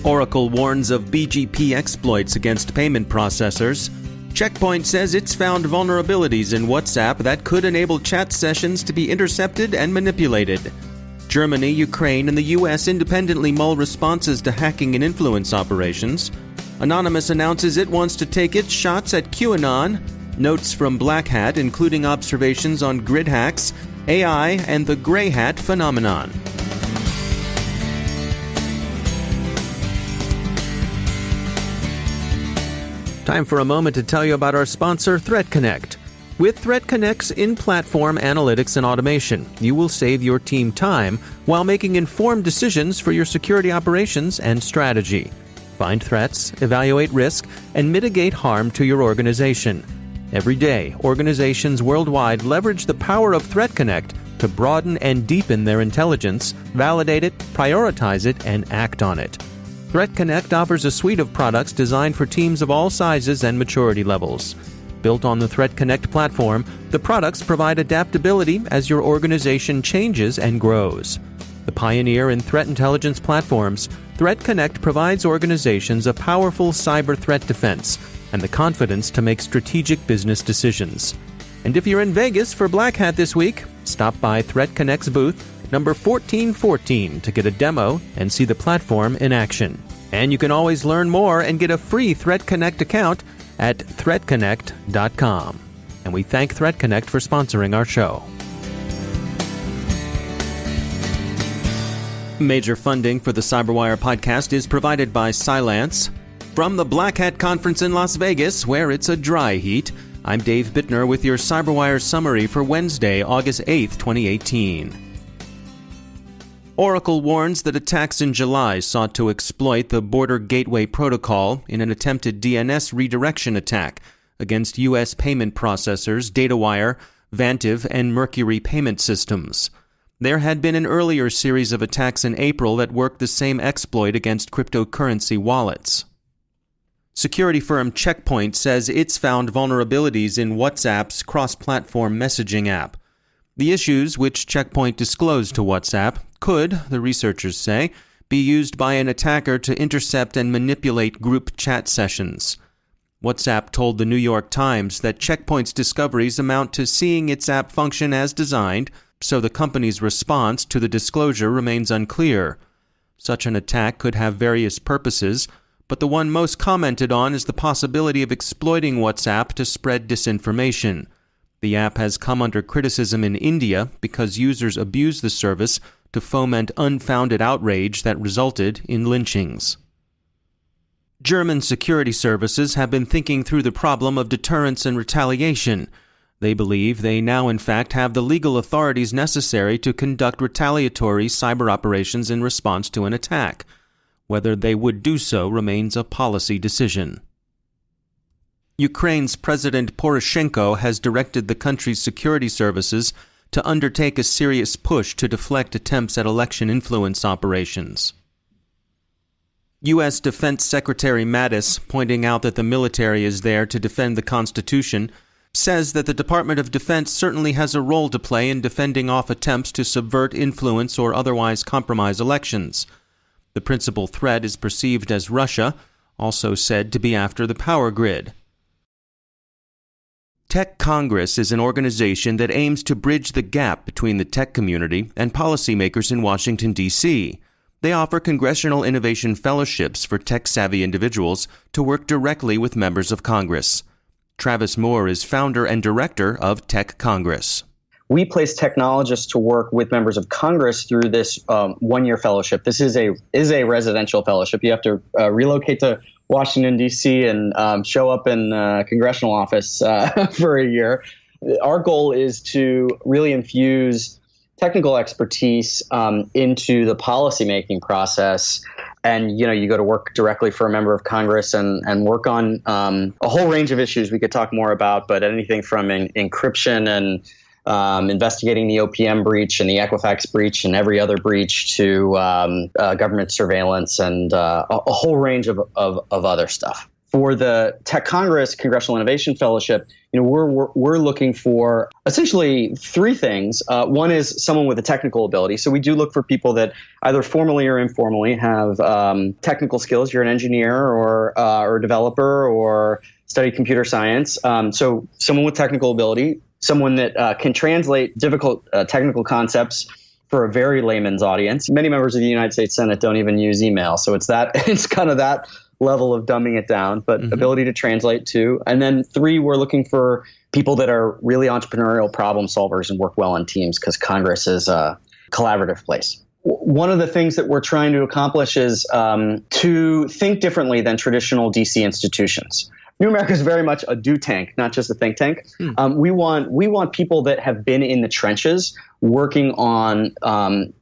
Oracle warns of BGP exploits against payment processors. Check Point says it's found vulnerabilities in WhatsApp that could enable chat sessions to be intercepted and manipulated. Germany, Ukraine, and the U.S. independently mull responses to hacking and influence operations. Anonymous announces it wants to take its shots at QAnon. Notes from Black Hat, including observations on grid hacks, AI, and the gray hat phenomenon. Time for a moment to tell you about our sponsor, ThreatConnect. With ThreatConnect's in-platform analytics and automation, you will save your team time while making informed decisions for your security operations and strategy. Find threats, evaluate risk, and mitigate harm to your organization. Every day, organizations worldwide leverage the power of ThreatConnect to broaden and deepen their intelligence, validate it, prioritize it, and act on it. ThreatConnect offers a suite of products designed for teams of all sizes and maturity levels. Built on the ThreatConnect platform, the products provide adaptability as your organization changes and grows. The pioneer in threat intelligence platforms, ThreatConnect provides organizations a powerful cyber threat defense and the confidence to make strategic business decisions. And if you're in Vegas for Black Hat this week, stop by ThreatConnect's booth, number 1414, to get a demo and see the platform in action. And you can always learn more and get a free ThreatConnect account at threatconnect.com. And we thank ThreatConnect for sponsoring our show. Major funding for the CyberWire podcast is provided by Cylance. From the Black Hat Conference in Las Vegas, where it's a dry heat, I'm Dave Bittner with your CyberWire summary for Wednesday, August 8th, 2018. Oracle warns that attacks in July sought to exploit the Border Gateway Protocol in an attempted DNS redirection attack against U.S. payment processors DataWire, Vantiv, and Mercury payment systems. There had been an earlier series of attacks in April that worked the same exploit against cryptocurrency wallets. Security firm Check Point says it's found vulnerabilities in WhatsApp's cross-platform messaging app. The issues, which Check Point disclosed to WhatsApp, could, the researchers say, be used by an attacker to intercept and manipulate group chat sessions. WhatsApp told the New York Times that Check Point's discoveries amount to seeing its app function as designed, so the company's response to the disclosure remains unclear. Such an attack could have various purposes, but the one most commented on is the possibility of exploiting WhatsApp to spread disinformation. The app has come under criticism in India because users abused the service to foment unfounded outrage that resulted in lynchings. German security services have been thinking through the problem of deterrence and retaliation. They believe they now in fact have the legal authorities necessary to conduct retaliatory cyber operations in response to an attack. Whether they would do so remains a policy decision. Ukraine's President Poroshenko has directed the country's security services to undertake a serious push to deflect attempts at election influence operations. U.S. Defense Secretary Mattis, pointing out that the military is there to defend the Constitution, says that the Department of Defense certainly has a role to play in defending off attempts to subvert, influence, or otherwise compromise elections. The principal threat is perceived as Russia, also said to be after the power grid. Tech Congress is an organization that aims to bridge the gap between the tech community and policymakers in Washington, D.C. They offer congressional innovation fellowships for tech-savvy individuals to work directly with members of Congress. Travis Moore is founder and director of Tech Congress. We place technologists to work with members of Congress through this one-year fellowship. This is a residential fellowship. You have to relocate to Washington, D.C. and show up in the congressional office for a year. Our goal is to really infuse technical expertise into the policymaking process. And, you go to work directly for a member of Congress and work on a whole range of issues we could talk more about, but anything from encryption and investigating the OPM breach and the Equifax breach and every other breach to government surveillance and a whole range of other stuff For the Tech Congress Congressional Innovation Fellowship, we're looking for essentially three things. One is someone with a technical ability. So we do look for people that either formally or informally have technical skills. You're an engineer or a developer or study computer science. So someone with technical ability, someone that can translate difficult technical concepts for a very layman's audience. Many members of the United States Senate don't even use email. So it's kind of that level of dumbing it down, but ability to translate too. And then three, we're looking for people that are really entrepreneurial problem solvers and work well in teams, because Congress is a collaborative place. One of the things that we're trying to accomplish is to think differently than traditional DC institutions. New America is very much a do tank, not just a think tank. We want people that have been in the trenches working on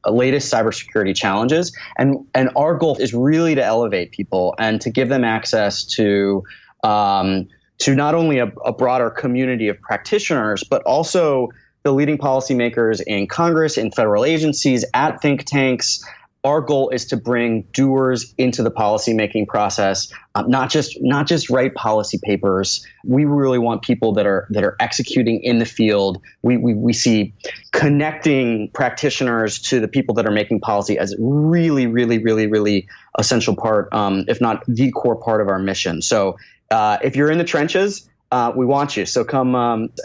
latest cybersecurity challenges, and our goal is really to elevate people and to give them access to not only a broader community of practitioners, but also the leading policymakers in Congress, in federal agencies, at think tanks. Our goal is to bring doers into the policymaking process, not just write policy papers. We really want people that are executing in the field. We see connecting practitioners to the people that are making policy as really, really, really, really essential part, if not the core part of our mission. So if you're in the trenches, we want you. So come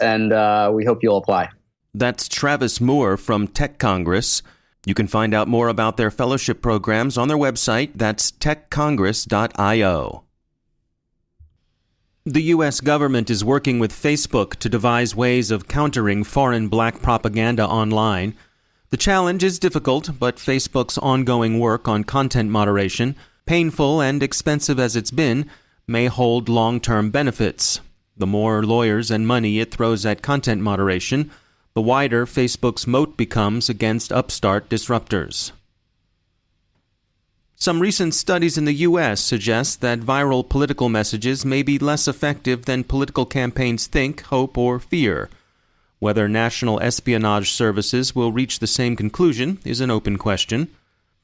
and we hope you'll apply. That's Travis Moore from Tech Congress. You can find out more about their fellowship programs on their website. That's techcongress.io. The U.S. government is working with Facebook to devise ways of countering foreign black propaganda online. The challenge is difficult, but Facebook's ongoing work on content moderation, painful and expensive as it's been, may hold long-term benefits. The more lawyers and money it throws at content moderation, the wider Facebook's moat becomes against upstart disruptors. Some recent studies in the U.S. suggest that viral political messages may be less effective than political campaigns think, hope, or fear. Whether national espionage services will reach the same conclusion is an open question.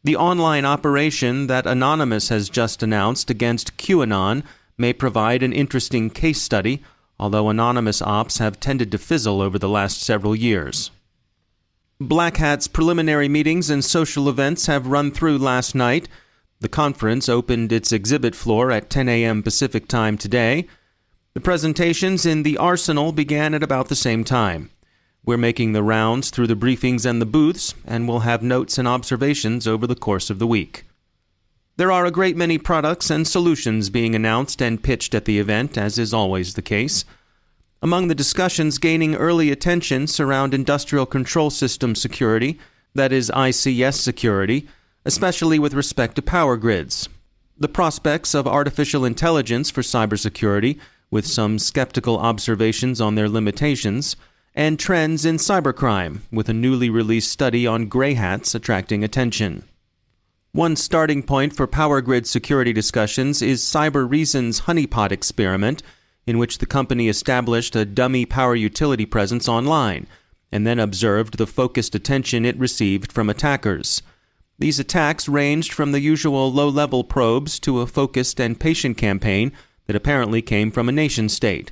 The online operation that Anonymous has just announced against QAnon may provide an interesting case study, although anonymous ops have tended to fizzle over the last several years. Black Hat's preliminary meetings and social events have run through last night. The conference opened its exhibit floor at 10 a.m. Pacific time today. The presentations in the Arsenal began at about the same time. We're making the rounds through the briefings and the booths, and we'll have notes and observations over the course of the week. There are a great many products and solutions being announced and pitched at the event, as is always the case. Among the discussions gaining early attention surround industrial control system security, that is ICS security, especially with respect to power grids. The prospects of artificial intelligence for cybersecurity, with some skeptical observations on their limitations, and trends in cybercrime, with a newly released study on gray hats attracting attention. One starting point for power grid security discussions is CyberReason's honeypot experiment, in which the company established a dummy power utility presence online, and then observed the focused attention it received from attackers. These attacks ranged from the usual low-level probes to a focused and patient campaign that apparently came from a nation-state.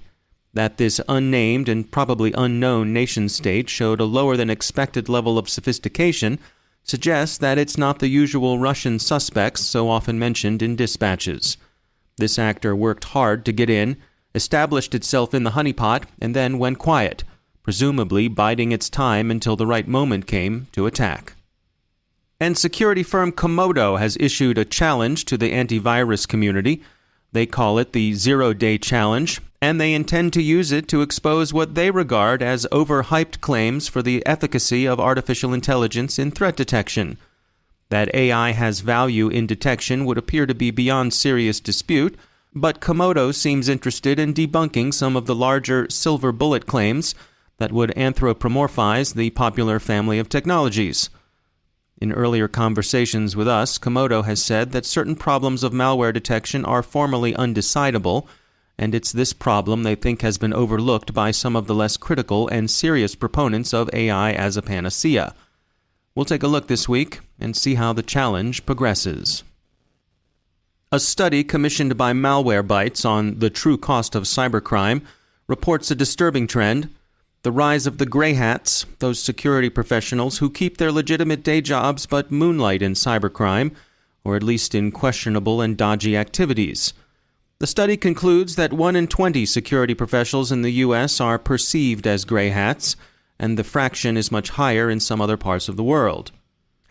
That this unnamed and probably unknown nation-state showed a lower-than-expected level of sophistication suggests that it's not the usual Russian suspects so often mentioned in dispatches. This actor worked hard to get in, established itself in the honeypot, and then went quiet, presumably biding its time until the right moment came to attack. And security firm Komodo has issued a challenge to the antivirus community. They call it the Zero-Day Challenge, and they intend to use it to expose what they regard as overhyped claims for the efficacy of artificial intelligence in threat detection. That AI has value in detection would appear to be beyond serious dispute, but Komodo seems interested in debunking some of the larger silver bullet claims that would anthropomorphize the popular family of technologies. In earlier conversations with us, Komodo has said that certain problems of malware detection are formally undecidable, and it's this problem they think has been overlooked by some of the less critical and serious proponents of AI as a panacea. We'll take a look this week and see how the challenge progresses. A study commissioned by Malwarebytes on the true cost of cybercrime reports a disturbing trend: the rise of the gray hats, those security professionals who keep their legitimate day jobs but moonlight in cybercrime, or at least in questionable and dodgy activities. The study concludes that 1 in 20 security professionals in the U.S. are perceived as gray hats, and the fraction is much higher in some other parts of the world.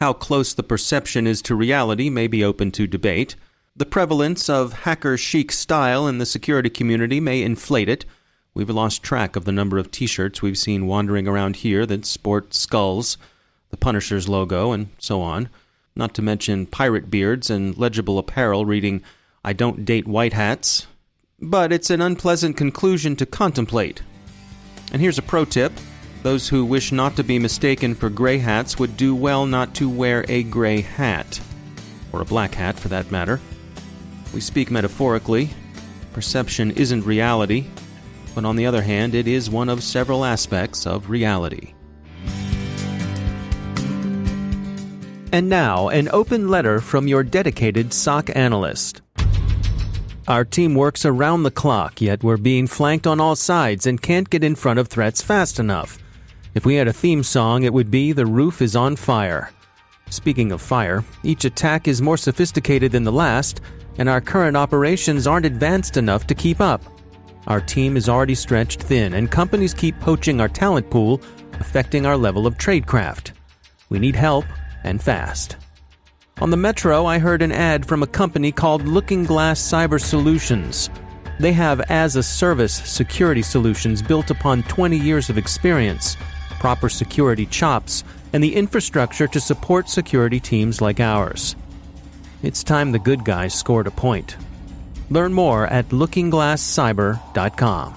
How close the perception is to reality may be open to debate. The prevalence of hacker chic style in the security community may inflate it. We've lost track of the number of t-shirts we've seen wandering around here that sport skulls, the Punisher's logo, and so on. Not to mention pirate beards and legible apparel reading, "I don't date white hats." But it's an unpleasant conclusion to contemplate. And here's a pro tip. Those who wish not to be mistaken for gray hats would do well not to wear a gray hat. Or a black hat, for that matter. We speak metaphorically. Perception isn't reality. But on the other hand, it is one of several aspects of reality. And now, an open letter from your dedicated SOC analyst. Our team works around the clock, yet we're being flanked on all sides and can't get in front of threats fast enough. If we had a theme song, it would be "The Roof is on Fire." Speaking of fire, each attack is more sophisticated than the last, and our current operations aren't advanced enough to keep up. Our team is already stretched thin, and companies keep poaching our talent pool, affecting our level of tradecraft. We need help, and fast. On the Metro, I heard an ad from a company called Looking Glass Cyber Solutions. They have as-a-service security solutions built upon 20 years of experience, proper security chops, and the infrastructure to support security teams like ours. It's time the good guys scored a point. Learn more at lookingglasscyber.com.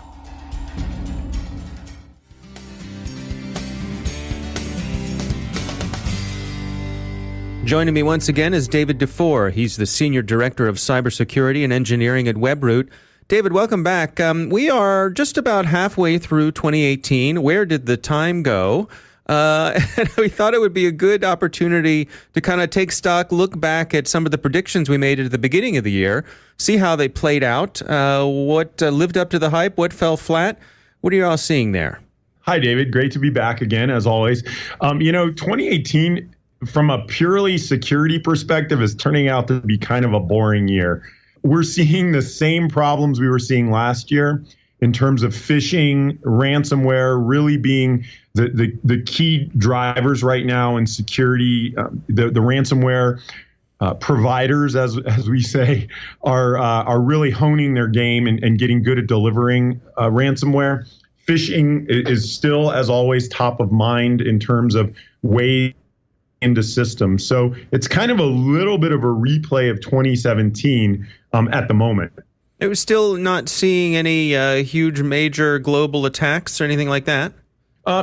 Joining me once again is David DeFore. He's the Senior Director of Cybersecurity and Engineering at Webroot. David, welcome back. We are just about halfway through 2018. Where did the time go? And we thought it would be a good opportunity to kind of take stock, look back at some of the predictions we made at the beginning of the year, see how they played out, what lived up to the hype, what fell flat. What are you all seeing there? Hi, David. Great to be back again, as always. 2018, from a purely security perspective, is turning out to be kind of a boring year. We're seeing the same problems we were seeing last year in terms of phishing, ransomware really being the key drivers right now in security. The ransomware providers, as we say, are really honing their game and getting good at delivering ransomware. Phishing is still, as always, top of mind in terms of ways into systems. So it's kind of a little bit of a replay of 2017 at the moment. It was still not seeing any huge major global attacks or anything like that?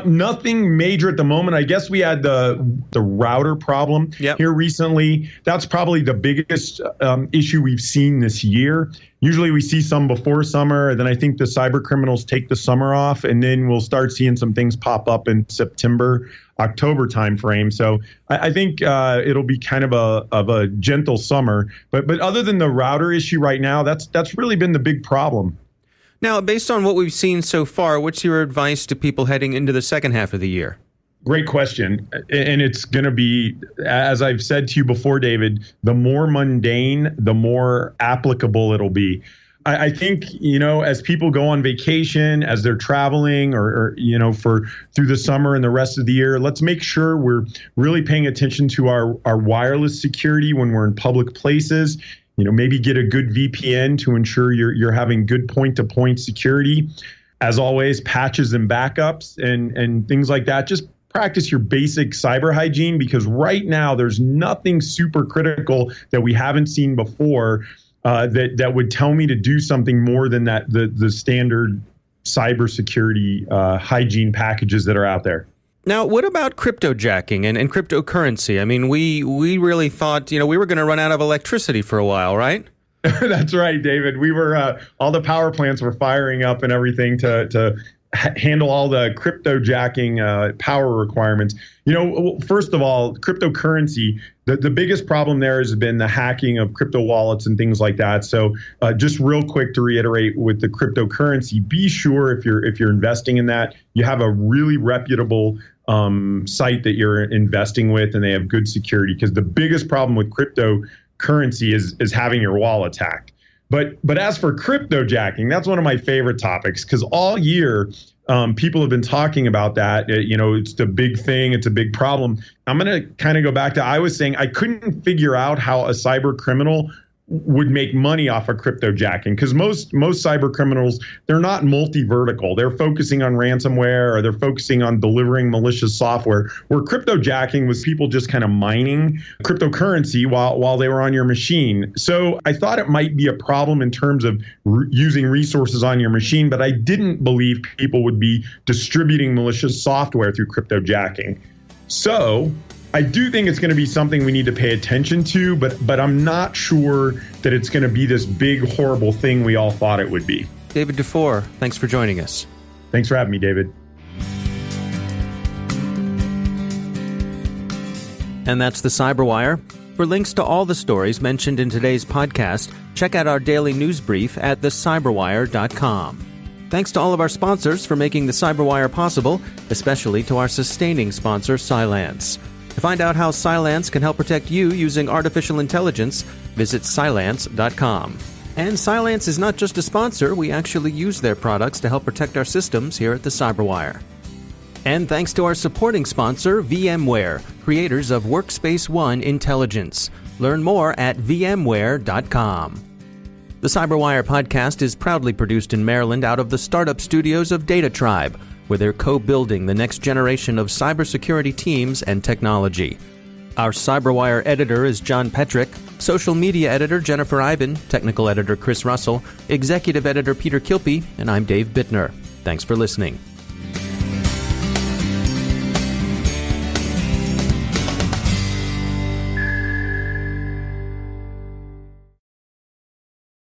Nothing major at the moment. I guess we had the router problem here recently. That's probably the biggest issue we've seen this year. Usually we see some before summer, and then I think the cyber criminals take the summer off, and then we'll start seeing some things pop up in September, October timeframe. So I think it'll be kind of a gentle summer. But other than the router issue right now, that's really been the big problem. Now, based on what we've seen so far, what's your advice to people heading into the second half of the year? Great question. And it's going to be, as I've said to you before, David, the more mundane, the more applicable it'll be. I think, as people go on vacation, as they're traveling or through the summer and the rest of the year, let's make sure we're really paying attention to our wireless security when we're in public places. Maybe get a good VPN to ensure you're having good point-to-point security. As always, patches and backups and things like that. Just practice your basic cyber hygiene, because right now there's nothing super critical that we haven't seen before that would tell me to do something more than the standard cybersecurity hygiene packages that are out there. Now, what about cryptojacking and cryptocurrency? I mean, we really thought, we were going to run out of electricity for a while, right? That's right, David. We were all the power plants were firing up and everything to handle all the cryptojacking power requirements. First of all, cryptocurrency, The biggest problem there has been the hacking of crypto wallets and things like that. So just real quick to reiterate with the cryptocurrency, be sure if you're investing in that, you have a really reputable site that you're investing with and they have good security, because the biggest problem with cryptocurrency is having your wallet hacked. But as for cryptojacking, that's one of my favorite topics, because all year people have been talking about that. It's the big thing. It's a big problem. I'm going to kind of go back to, I was saying I couldn't figure out how a cyber criminal would make money off of cryptojacking, because most cyber criminals, they're not multi-vertical. They're focusing on ransomware, or they're focusing on delivering malicious software, where cryptojacking was people just kind of mining cryptocurrency while they were on your machine. So I thought it might be a problem in terms of using resources on your machine, but I didn't believe people would be distributing malicious software through cryptojacking. So I do think it's going to be something we need to pay attention to, but I'm not sure that it's going to be this big, horrible thing we all thought it would be. David Dufour, thanks for joining us. Thanks for having me, David. And that's the Cyberwire. For links to all the stories mentioned in today's podcast, check out our daily news brief at thecyberwire.com. Thanks to all of our sponsors for making the Cyberwire possible, especially to our sustaining sponsor, Cylance. To find out how Cylance can help protect you using artificial intelligence, visit Cylance.com. And Cylance is not just a sponsor, we actually use their products to help protect our systems here at the Cyberwire. And thanks to our supporting sponsor, VMware, creators of Workspace ONE Intelligence. Learn more at VMware.com. The Cyberwire podcast is proudly produced in Maryland out of the startup studios of Data Tribe, where they're co-building the next generation of cybersecurity teams and technology. Our Cyberwire editor is John Petrick, social media editor Jennifer Iben, technical editor Chris Russell, executive editor Peter Kilpie, and I'm Dave Bittner. Thanks for listening.